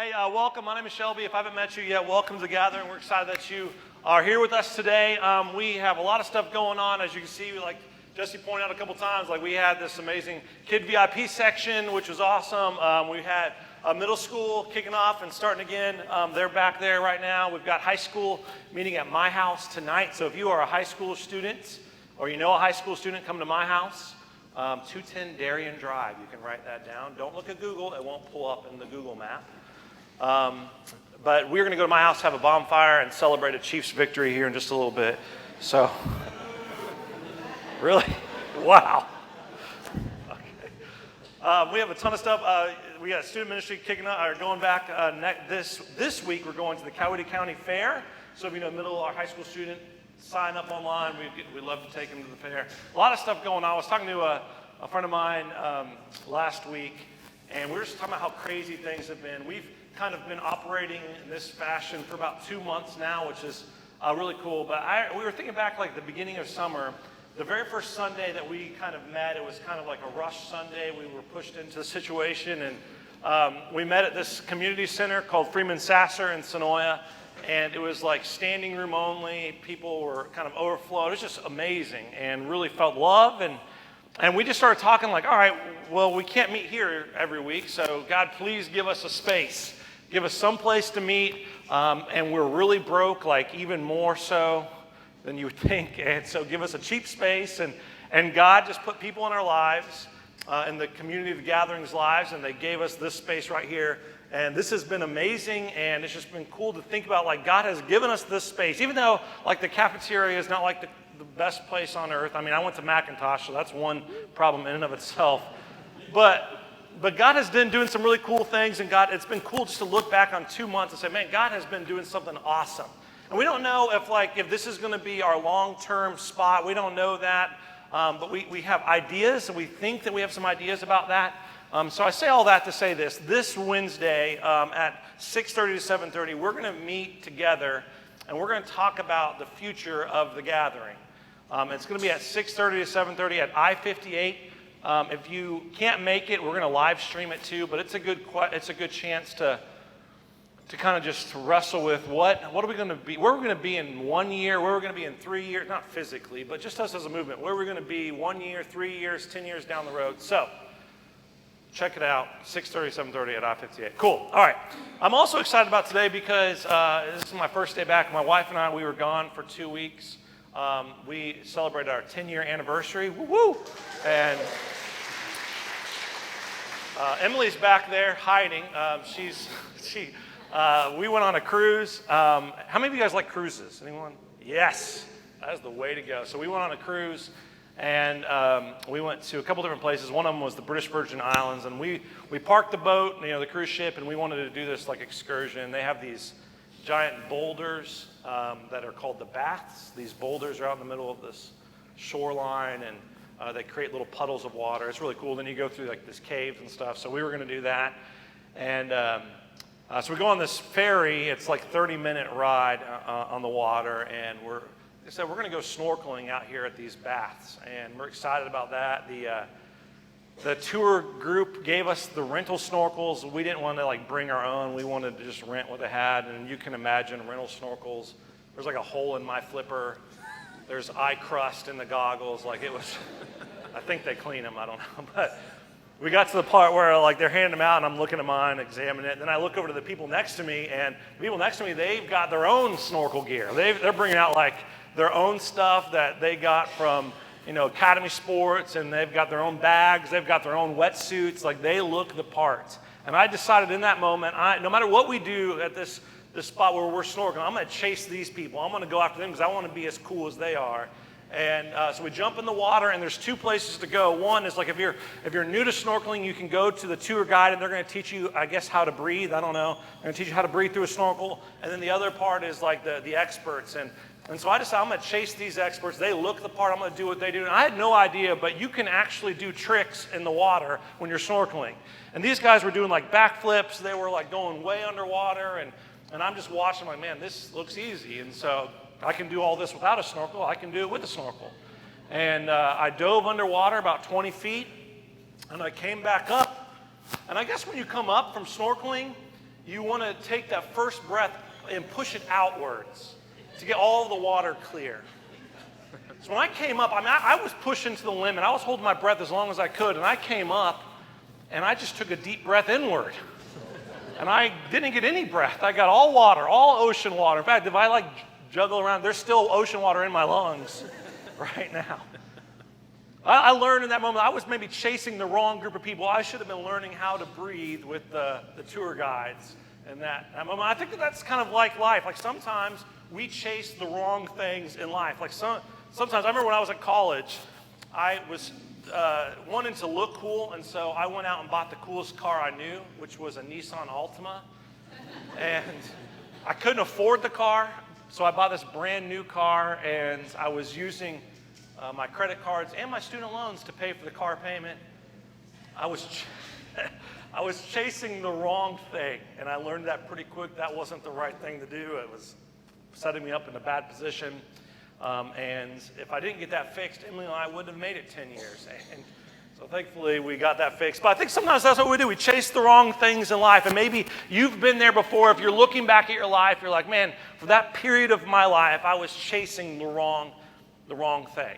Hey, welcome. My name is Shelby. If I haven't met you yet, welcome to the gathering. We're excited that you are here with us today. We have a lot of stuff going on. As you can see, like Jesse pointed out a couple times, like we had this amazing kid VIP section, which was awesome. We had middle school kicking off and starting again. They're back there right now. We've got high school meeting at my house tonight. So if you are a high school student or you know a high school student, come to my house. 210 Darien Drive. You can write that down. Don't look at Google. It won't pull up in the Google map. But we're going to go to my house, have a bonfire, and celebrate a Chiefs victory here in just a little bit. So, really? Wow. Okay. We have a ton of stuff. We got student ministry kicking up, or going back this week. We're going to the Coweta County Fair. So if you know middle or high school student, sign up online. We'd love to take them to the fair. A lot of stuff going on. I was talking to a friend of mine last week, and we were just talking about how crazy things have been. We've kind of been operating in this fashion for about 2 months now, which is really cool. But we were thinking back like the beginning of summer, the very first Sunday that we kind of met, it was kind of like a rush Sunday. We were pushed into the situation, and we met at this community center called Freeman Sasser in Sonoya, and it was like standing room only. People were kind of overflowed. It was just amazing and really felt love. And we just started talking like, all right, well, we can't meet here every week, so God, please give us a space. Give us some place to meet, and we're really broke, like even more so than you would think. And so give us a cheap space, and God just put people in our lives, in the community of the gatherings lives, and they gave us this space right here. And this has been amazing, and it's just been cool to think about, like, God has given us this space, even though, like, the cafeteria is not like the best place on earth. I mean, I went to Macintosh, so that's one problem in and of itself. But God has been doing some really cool things, and it's been cool just to look back on 2 months and say, man, God has been doing something awesome. And we don't know if this is going to be our long-term spot. We don't know that, but we have ideas, and we think that we have some ideas about that. So I say all that to say this. This Wednesday at 6:30 to 7:30, we're going to meet together, and we're going to talk about the future of the gathering. It's going to be at 6:30 to 7:30 at I-58. If you can't make it, we're going to live stream it too. But it's a good chance to kind of just wrestle with what are we going to be? Where are we going to be in 1 year? Where are we going to be in 3 years? Not physically, but just us as a movement. Where are we going to be 1 year, 3 years, 10 years down the road? So check it out. 6:30, 7:30 at I-58. Cool. All right. I'm also excited about today because this is my first day back. My wife and I, we were gone for 2 weeks. We celebrated our 10-year anniversary. Woo-woo! And Emily's back there hiding. We went on a cruise. How many of you guys like cruises? Anyone? Yes, that's the way to go. So we went on a cruise, and we went to a couple different places. One of them was the British Virgin Islands, and we parked the boat, the cruise ship, and we wanted to do this like excursion. They have these giant boulders that are called the baths. These boulders are out in the middle of this shoreline, and they create little puddles of water. It's really cool. Then you go through like this caves and stuff. So we were going to do that, and so we go on this ferry. It's like 30-minute ride on the water, and we're going to go snorkeling out here at these baths, and we're excited about that. The tour group gave us the rental snorkels. We didn't want to like bring our own. We wanted to just rent what they had, and you can imagine rental snorkels. There's like a hole in my flipper. There's eye crust in the goggles. Like it was, I think they clean them. I don't know. But we got to the part where like they're handing them out, and I'm looking at mine, examining it. Then I look over to the people next to me, and the people next to me, they've got their own snorkel gear. They're bringing out like their own stuff that they got from Academy Sports, and they've got their own bags, they've got their own wetsuits, like they look the part. And I decided in that moment, no matter what we do at this spot where we're snorkeling, I'm going to chase these people. I'm going to go after them because I want to be as cool as they are. And so we jump in the water, and there's 2 places to go. One is like if you're new to snorkeling, you can go to the tour guide, and they're going to teach you, I guess, how to breathe. I don't know. They're going to teach you how to breathe through a snorkel. And then the other part is like the experts. And so I decided I'm going to chase these experts. They look the part. I'm going to do what they do. And I had no idea, but you can actually do tricks in the water when you're snorkeling. And these guys were doing like backflips. They were like going way underwater. And I'm just watching like, man, this looks easy. And so I can do all this without a snorkel. I can do it with a snorkel. And I dove underwater about 20 feet. And I came back up. And I guess when you come up from snorkeling, you want to take that first breath and push it outwards to get all the water clear. So when I came up, I was pushing to the limit. I was holding my breath as long as I could, and I came up, and I just took a deep breath inward. And I didn't get any breath. I got all water, all ocean water. In fact, if I juggle around, there's still ocean water in my lungs right now. I learned in that moment, I was maybe chasing the wrong group of people. I should have been learning how to breathe with the tour guides in that moment. I think that's kind of like life. Like sometimes we chase the wrong things in life. Like sometimes, I remember when I was at college, I was wanting to look cool, and so I went out and bought the coolest car I knew, which was a Nissan Altima. And I couldn't afford the car, so I bought this brand new car, and I was using my credit cards and my student loans to pay for the car payment. I was chasing the wrong thing, and I learned that pretty quick. That wasn't the right thing to do. It was setting me up in a bad position. And if I didn't get that fixed, Emily and I wouldn't have made it 10 years. And so thankfully we got that fixed. But I think sometimes that's what we do. We chase the wrong things in life. And maybe you've been there before. If you're looking back at your life, you're like, man, for that period of my life, I was chasing the wrong thing.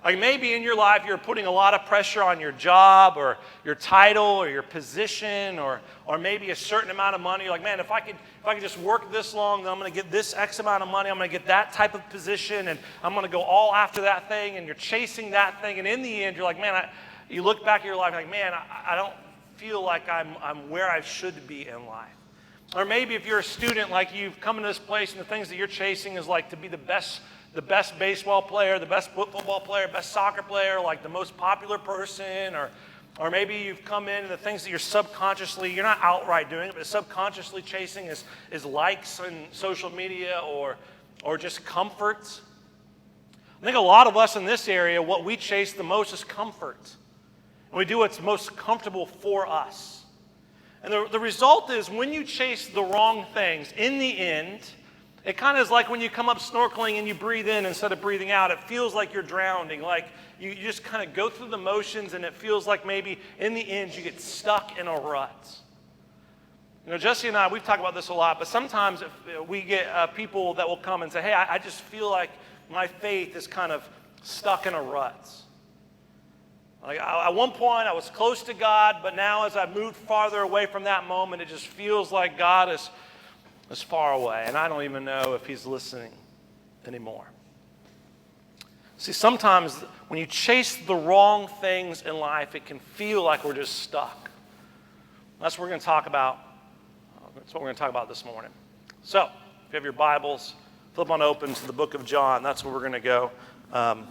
Like maybe in your life you're putting a lot of pressure on your job or your title or your position or maybe a certain amount of money. You're like, man, if I could just work this long, then I'm going to get this X amount of money. I'm going to get that type of position, and I'm going to go all after that thing. And you're chasing that thing, and in the end, you're like, man, you look back at your life like, man, I don't feel like I'm where I should be in life. Or maybe if you're a student, like you've come into this place, and the things that you're chasing is like to be the best baseball player, the best football player, best soccer player, like the most popular person, or maybe you've come in and the things that you're subconsciously, you're not outright doing it, but subconsciously chasing is likes on social media or just comfort. I think a lot of us in this area, what we chase the most is comfort. And we do what's most comfortable for us. And the result is when you chase the wrong things, in the end, it kind of is like when you come up snorkeling and you breathe in instead of breathing out. It feels like you're drowning, like you just kind of go through the motions, and it feels like maybe in the end you get stuck in a rut. You know, Jesse and I, we've talked about this a lot, but sometimes we get people that will come and say, hey, I just feel like my faith is kind of stuck in a rut. Like at one point I was close to God, but now as I've moved farther away from that moment, it just feels like God is far away, and I don't even know if he's listening anymore. See, sometimes when you chase the wrong things in life, it can feel like we're just stuck. That's what we're going to talk about. That's what we're going to talk about this morning. So, if you have your Bibles, flip on open to the book of John. That's where we're going to go. We're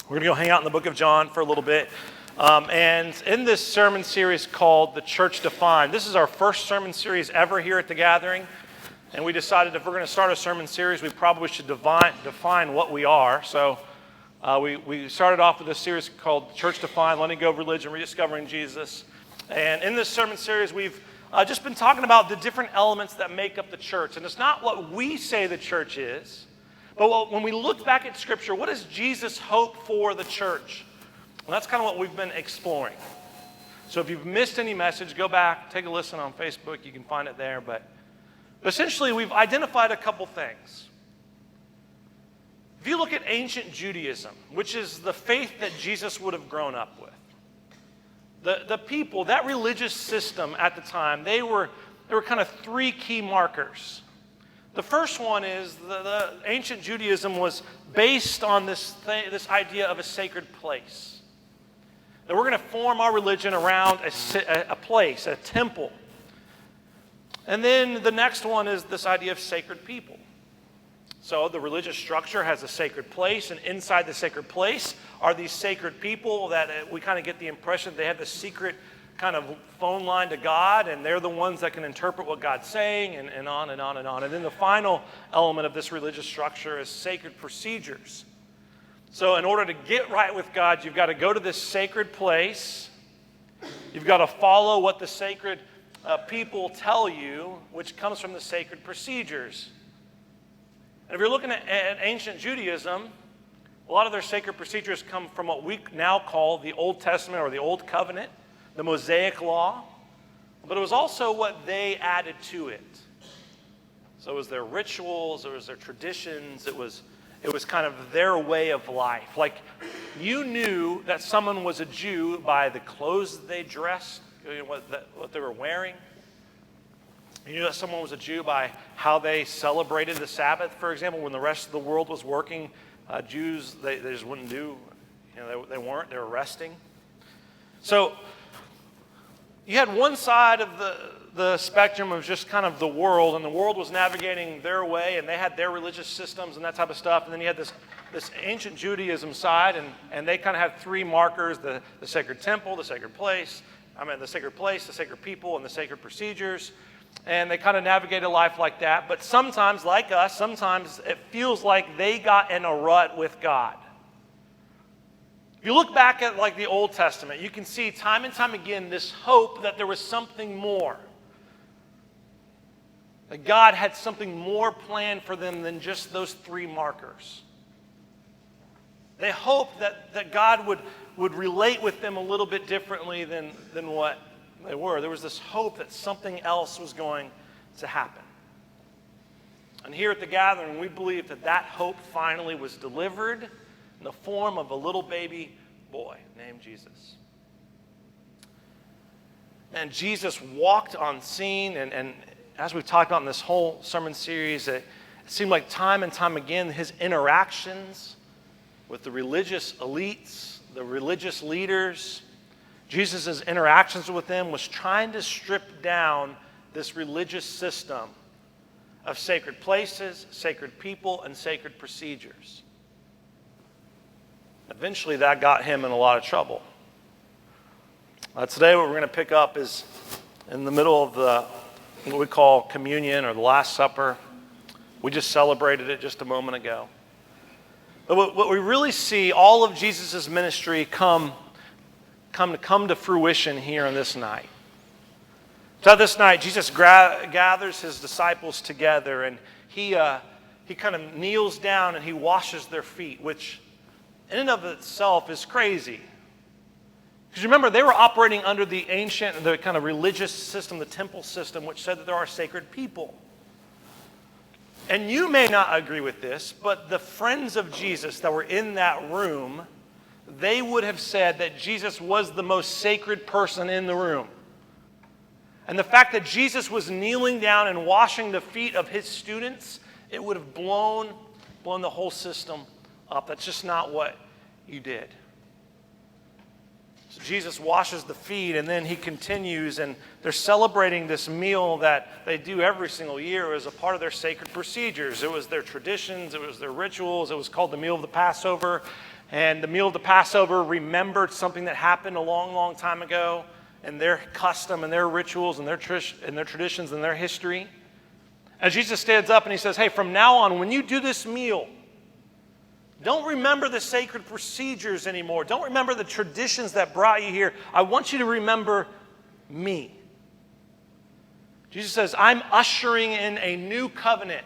going to go hang out in the book of John for a little bit. And in this sermon series called The Church Defined, this is our first sermon series ever here at the Gathering. And we decided if we're going to start a sermon series, we probably should define what we are. So we started off with a series called Church Defined, Letting Go of Religion, Rediscovering Jesus. And in this sermon series, we've just been talking about the different elements that make up the church. And it's not what we say the church is, but when we look back at Scripture, what does Jesus hope for the church? And that's kind of what we've been exploring. So if you've missed any message, go back, take a listen on Facebook. You can find it there. But essentially, we've identified a couple things. If you look at ancient Judaism, which is the faith that Jesus would have grown up with, the people, that religious system at the time, there were kind of three key markers. The first one is the ancient Judaism was based on this idea of a sacred place. That we're going to form our religion around a place, a temple. And then the next one is this idea of sacred people. So the religious structure has a sacred place, and inside the sacred place are these sacred people that we kind of get the impression they have the secret kind of phone line to God, and they're the ones that can interpret what God's saying, and on and on and on. And then the final element of this religious structure is sacred procedures. So in order to get right with God, you've got to go to this sacred place. You've got to follow what the sacred people tell you, which comes from the sacred procedures. And if you're looking at ancient Judaism, a lot of their sacred procedures come from what we now call the Old Testament or the Old Covenant, the Mosaic Law. but it was also what they added to it. So it was their rituals, it was their traditions, it was kind of their way of life. Like, you knew that someone was a Jew by the clothes that they dressed, what they were wearing. You knew that someone was a Jew by how they celebrated the Sabbath, for example. When the rest of the world was working, Jews, they just wouldn't do, they were resting. So you had one side of the spectrum of just kind of the world, and the world was navigating their way, and they had their religious systems and that type of stuff. And then you had this ancient Judaism side, and they kind of had three markers: the sacred temple, the sacred place, the sacred people, and the sacred procedures. And they kind of navigated life like that. But sometimes, like us, sometimes it feels like they got in a rut with God. If you look back at like the Old Testament, you can see time and time again this hope that there was something more. That God had something more planned for them than just those three markers. They hoped that God would relate with them a little bit differently than what they were. There was this hope that something else was going to happen. And here at the gathering, we believe that hope finally was delivered in the form of a little baby boy named Jesus. And Jesus walked on scene, and as we've talked about in this whole sermon series, it seemed like time and time again his interactions with the religious elites, the religious leaders, Jesus' interactions with them was trying to strip down this religious system of sacred places, sacred people, and sacred procedures. Eventually, that got him in a lot of trouble. Today, what we're going to pick up is in the middle of what we call communion or the Last Supper. We just celebrated it just a moment ago. But what we really see, all of Jesus' ministry come to fruition here on this night. So this night, Jesus gathers his disciples together, and he kind of kneels down and he washes their feet, which in and of itself is crazy. Because remember, they were operating under the ancient, the kind of religious system, the temple system, which said that there are sacred people. And you may not agree with this, but the friends of Jesus that were in that room, they would have said that Jesus was the most sacred person in the room. And the fact that Jesus was kneeling down and washing the feet of his students, it would have blown the whole system up. That's just not what you did. So Jesus washes the feet, and then he continues, and they're celebrating this meal that they do every single year as a part of their sacred procedures. It was their traditions, it was their rituals, it was called the meal of the Passover. And the meal of the Passover remembered something that happened a long, long time ago, and their custom and their rituals and their traditions and their history. And Jesus stands up and he says, hey, from now on, when you do this meal, don't remember the sacred procedures anymore. Don't remember the traditions that brought you here. I want you to remember me. Jesus says, I'm ushering in a new covenant.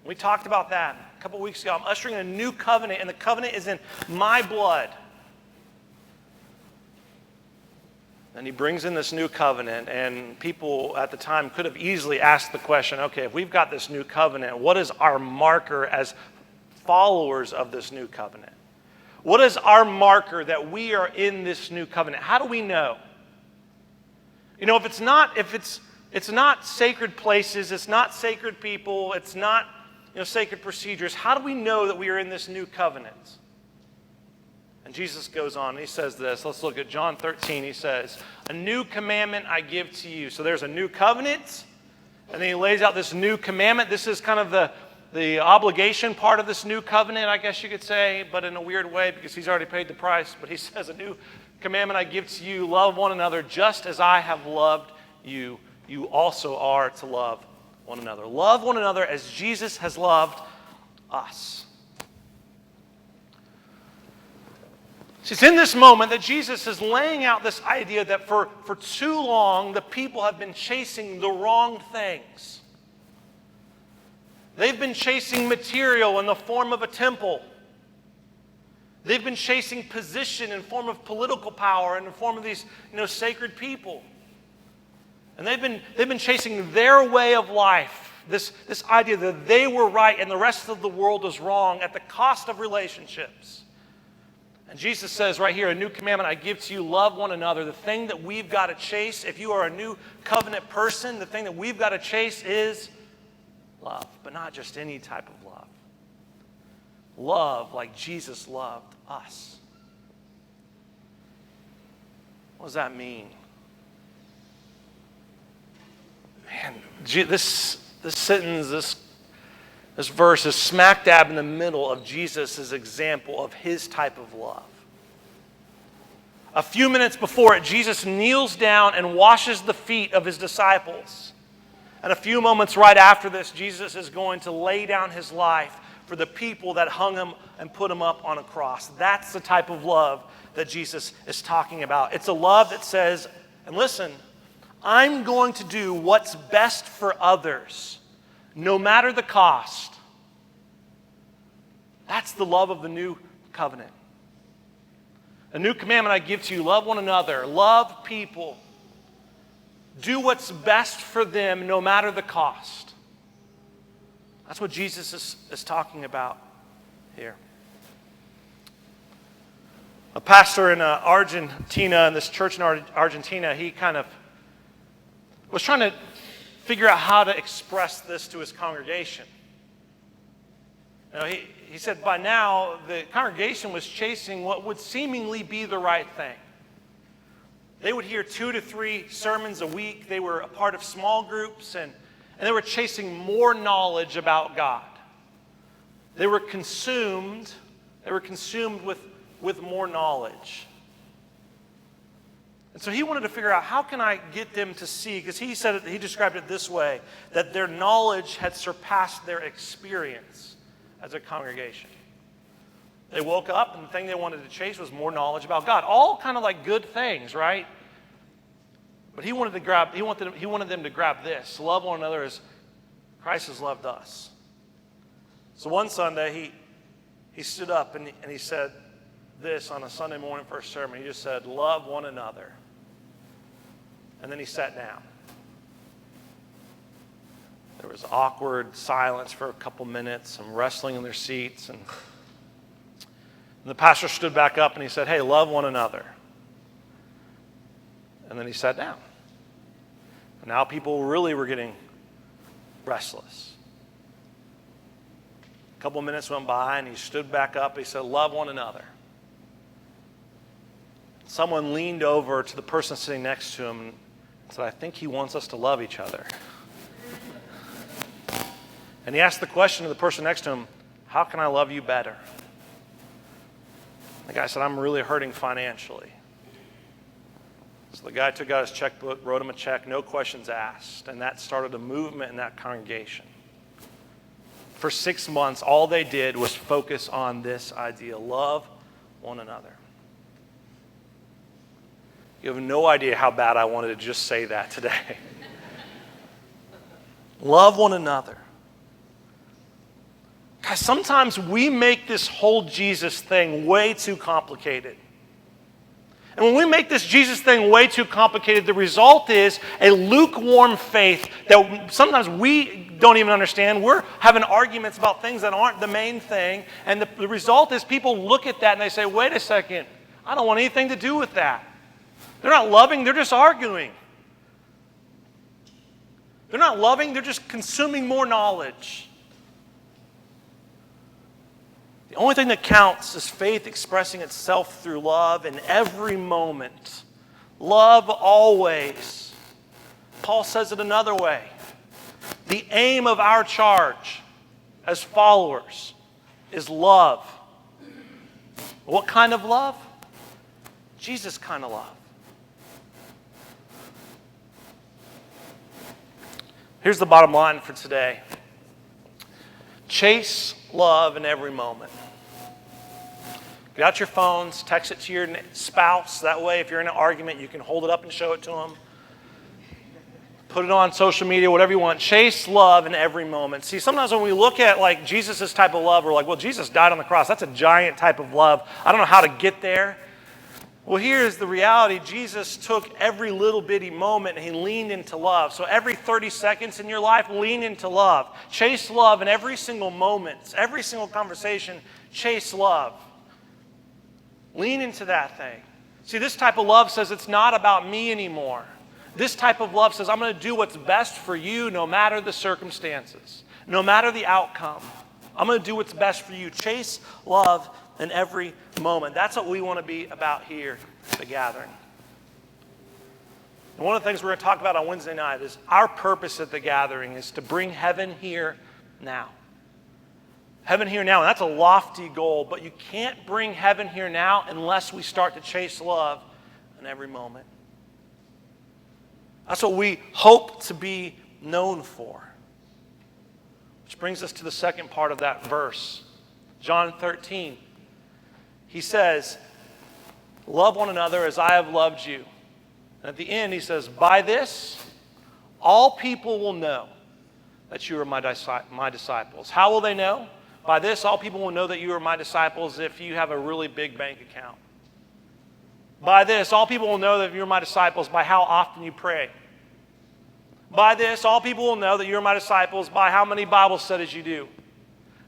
We talked about that a couple weeks ago. I'm ushering in a new covenant, and the covenant is in my blood. And he brings in this new covenant, and people at the time could have easily asked the question, okay, if we've got this new covenant, what is our marker as followers of this new covenant? What is our marker that we are in this new covenant? How do we know? You know, if it's not sacred places, it's not sacred people, it's not sacred procedures, how do we know that we are in this new covenant? And Jesus goes on, and he says this. Let's look at John 13. He says, a new commandment I give to you. So there's a new covenant, and then he lays out this new commandment. This is kind of the obligation part of this new covenant, I guess you could say, but in a weird way because he's already paid the price. But he says, a new commandment I give to you, love one another just as I have loved you. You also are to love one another. Love one another as Jesus has loved us. See, it's in this moment that Jesus is laying out this idea that for too long, the people have been chasing the wrong things. They've been chasing material in the form of a temple. They've been chasing position in the form of political power and in the form of these, sacred people. And they've been chasing their way of life, this idea that they were right and the rest of the world was wrong at the cost of relationships. And Jesus says right here, a new commandment I give to you, love one another. The thing that we've got to chase, if you are a new covenant person, the thing that we've got to chase is love, but not just any type of love. Love like Jesus loved us. What does that mean? Man, this sentence, this verse is smack dab in the middle of Jesus' example of his type of love. A few minutes before it, Jesus kneels down and washes the feet of his disciples. And a few moments right after this, Jesus is going to lay down his life for the people that hung him and put him up on a cross. That's the type of love that Jesus is talking about. It's a love that says, and listen, I'm going to do what's best for others, no matter the cost. That's the love of the new covenant. A new commandment I give to you, love one another, love people. Do what's best for them, no matter the cost. That's what Jesus is talking about here. A pastor in Argentina, in this church in Argentina, he kind of was trying to figure out how to express this to his congregation. You know, he said by now the congregation was chasing what would seemingly be the right thing. They would hear 2 to 3 sermons a week. They were a part of small groups, and they were chasing more knowledge about God. They were consumed with more knowledge. And so he wanted to figure out, how can I get them to see, because he described it this way, that their knowledge had surpassed their experience as a congregation. They woke up and the thing they wanted to chase was more knowledge about God. All kind of like good things, right? But he wanted them to grab this. Love one another as Christ has loved us. So one Sunday he stood up and he said this on a Sunday morning first sermon. He just said, love one another. And then he sat down. There was awkward silence for a couple minutes, some wrestling in their seats. And the pastor stood back up and he said, hey, love one another. And then he sat down. And now people really were getting restless. A couple minutes went by and he stood back up. He said, love one another. Someone leaned over to the person sitting next to him and said, I think he wants us to love each other. And he asked the question to the person next to him, how can I love you better? The guy said, I'm really hurting financially. So the guy took out his checkbook, wrote him a check, no questions asked. And that started a movement in that congregation. For 6 months, all they did was focus on this idea, love one another. You have no idea how bad I wanted to just say that today. Love one another. Guys, sometimes we make this whole Jesus thing way too complicated. And when we make this Jesus thing way too complicated, the result is a lukewarm faith that sometimes we don't even understand. We're having arguments about things that aren't the main thing. And the result is people look at that and they say, wait a second, I don't want anything to do with that. They're not loving, they're just arguing. They're not loving, they're just consuming more knowledge. The only thing that counts is faith expressing itself through love in every moment. Love always. Paul says it another way. The aim of our charge as followers is love. What kind of love? Jesus kind of love. Here's the bottom line for today. Chase love in every moment. Get out your phones, text it to your spouse. That way, if you're in an argument, you can hold it up and show it to them. Put it on social media, whatever you want. Chase love in every moment. See, sometimes when we look at like Jesus' type of love, we're like, well, Jesus died on the cross. That's a giant type of love. I don't know how to get there. Well, here's the reality. Jesus took every little bitty moment and he leaned into love. So every 30 seconds in your life, lean into love. Chase love in every single moment, every single conversation, chase love. Lean into that thing. See, this type of love says it's not about me anymore. This type of love says I'm going to do what's best for you no matter the circumstances, no matter the outcome. I'm going to do what's best for you. Chase love in every moment. That's what we want to be about here at the gathering. And one of the things we're going to talk about on Wednesday night is our purpose at the gathering is to bring heaven here now. Heaven here now, and that's a lofty goal, but you can't bring heaven here now unless we start to chase love in every moment. That's what we hope to be known for. Which brings us to the second part of that verse. John 13. He says, love one another as I have loved you. And at the end he says, by this, all people will know that you are my disciples. How will they know? By this, all people will know that you are my disciples if you have a really big bank account. By this, all people will know that you're my disciples by how often you pray. By this, all people will know that you're my disciples by how many Bible studies you do.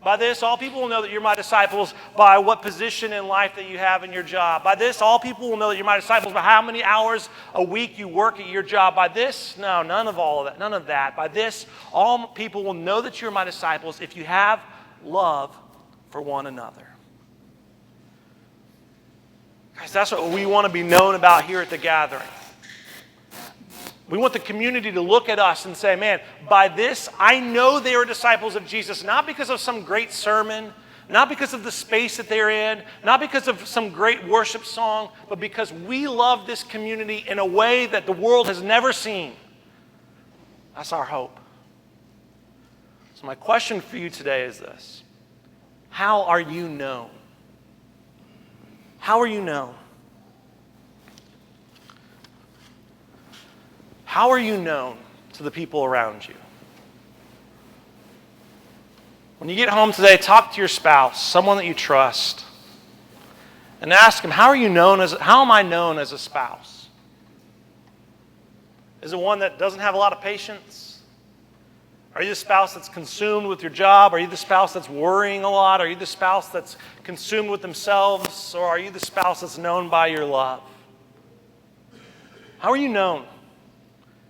By this, all people will know that you're my disciples by what position in life that you have in your job. By this, all people will know that you're my disciples by how many hours a week you work at your job. By this, no, none of all of that, none of that. By this, all people will know that you're my disciples if you have love for one another. Guys, that's what we want to be known about here at the gathering. We want the community to look at us and say, man, by this, I know they are disciples of Jesus, not because of some great sermon, not because of the space that they're in, not because of some great worship song, but because we love this community in a way that the world has never seen. That's our hope. So my question for you today is this. How are you known? How are you known? How are you known to the people around you? When you get home today, talk to your spouse, someone that you trust, and ask them, how am I known as a spouse? Is it one that doesn't have a lot of patience? Are you the spouse that's consumed with your job? Are you the spouse that's worrying a lot? Are you the spouse that's consumed with themselves? Or are you the spouse that's known by your love? How are you known?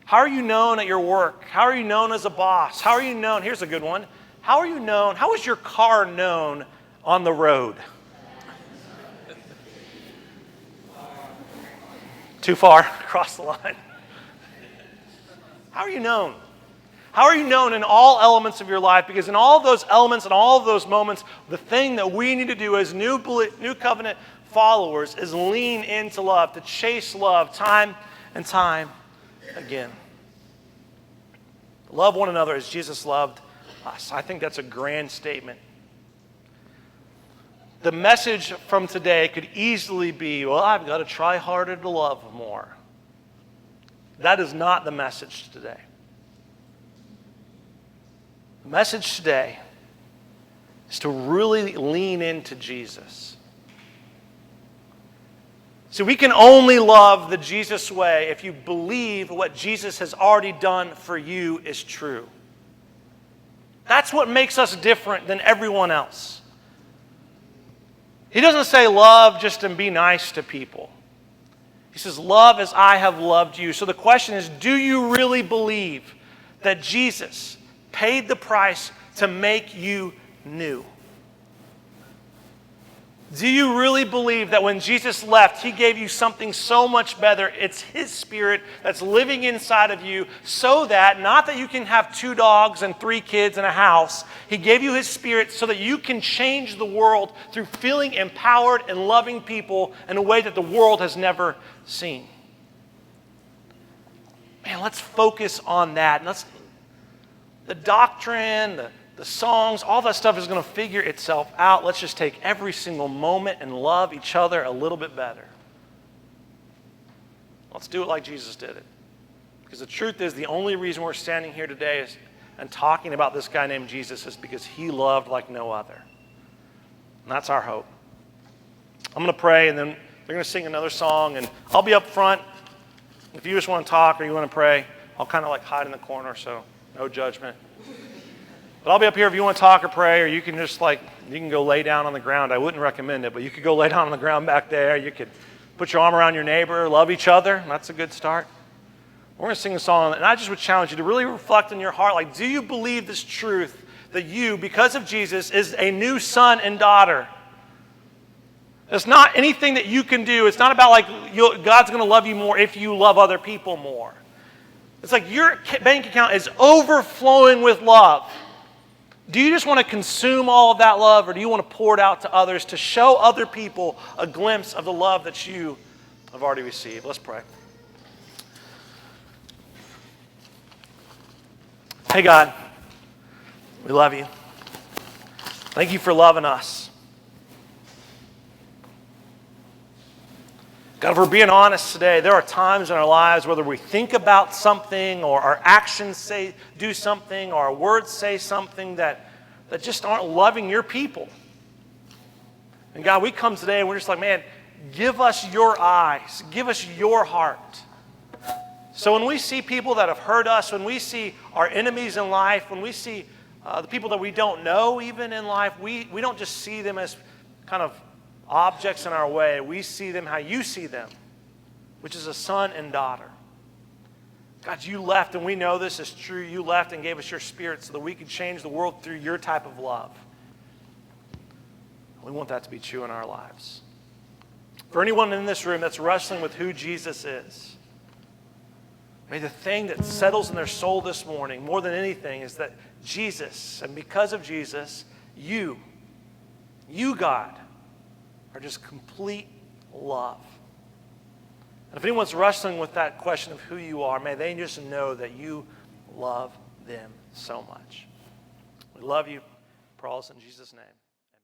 How are you known at your work? How are you known as a boss? How are you known? Here's a good one. How are you known? How is your car known on the road? Too far across the line. How are you known? How are you known in all elements of your life? Because in all of those elements and all of those moments, the thing that we need to do as new covenant followers is lean into love, to chase love time and time again. Love one another as Jesus loved us. I think that's a grand statement. The message from today could easily be, well, I've got to try harder to love more. That is not the message today. The message today is to really lean into Jesus. See, we can only love the Jesus way if you believe what Jesus has already done for you is true. That's what makes us different than everyone else. He doesn't say love just and be nice to people. He says, love as I have loved you. So the question is, do you really believe that Jesus paid the price to make you new? Do you really believe that when Jesus left, he gave you something so much better? It's his spirit that's living inside of you so that, not that you can have 2 dogs and 3 kids and a house. He gave you his spirit so that you can change the world through feeling empowered and loving people in a way that the world has never seen. Man, let's focus on that. And the doctrine, the songs, all that stuff is going to figure itself out. Let's just take every single moment and love each other a little bit better. Let's do it like Jesus did it. Because the truth is, the only reason we're standing here today and talking about this guy named Jesus is because he loved like no other. And that's our hope. I'm going to pray, and then They're going to sing another song, and I'll be up front. If you just want to talk or you want to pray, I'll kind of like hide in the corner, so no judgment. But I'll be up here if you want to talk or pray, or you can just you can go lay down on the ground. I wouldn't recommend it, but you could go lay down on the ground back there. You could put your arm around your neighbor, love each other. That's a good start. We're going to sing a song, and I just would challenge you to really reflect in your heart, like, do you believe this truth that you, because of Jesus, is a new son and daughter? It's not anything that you can do. It's not about like God's going to love you more if you love other people more. It's like your bank account is overflowing with love. Do you just want to consume all of that love, or do you want to pour it out to others to show other people a glimpse of the love that you have already received? Let's pray. Hey, God, we love you. Thank you for loving us. God, if we're being honest today, there are times in our lives whether we think about something or our actions do something or our words say something that just aren't loving your people. And God, we come today and we're just like, man, give us your eyes. Give us your heart. So when we see people that have hurt us, when we see our enemies in life, when we see the people that we don't know even in life, we don't just see them as kind of objects in our way. We see them how you see them, which is a son and daughter. God, you left, and we know this is true. You left and gave us your Spirit so that we could change the world through your type of love. We want that to be true in our lives. For anyone in this room that's wrestling with who Jesus is, may the thing that settles in their soul this morning, more than anything, is that Jesus, and because of Jesus, you, God, are just complete love. And if anyone's wrestling with that question of who you are, may they just know that you love them so much. We love you. Pray all this in Jesus' name.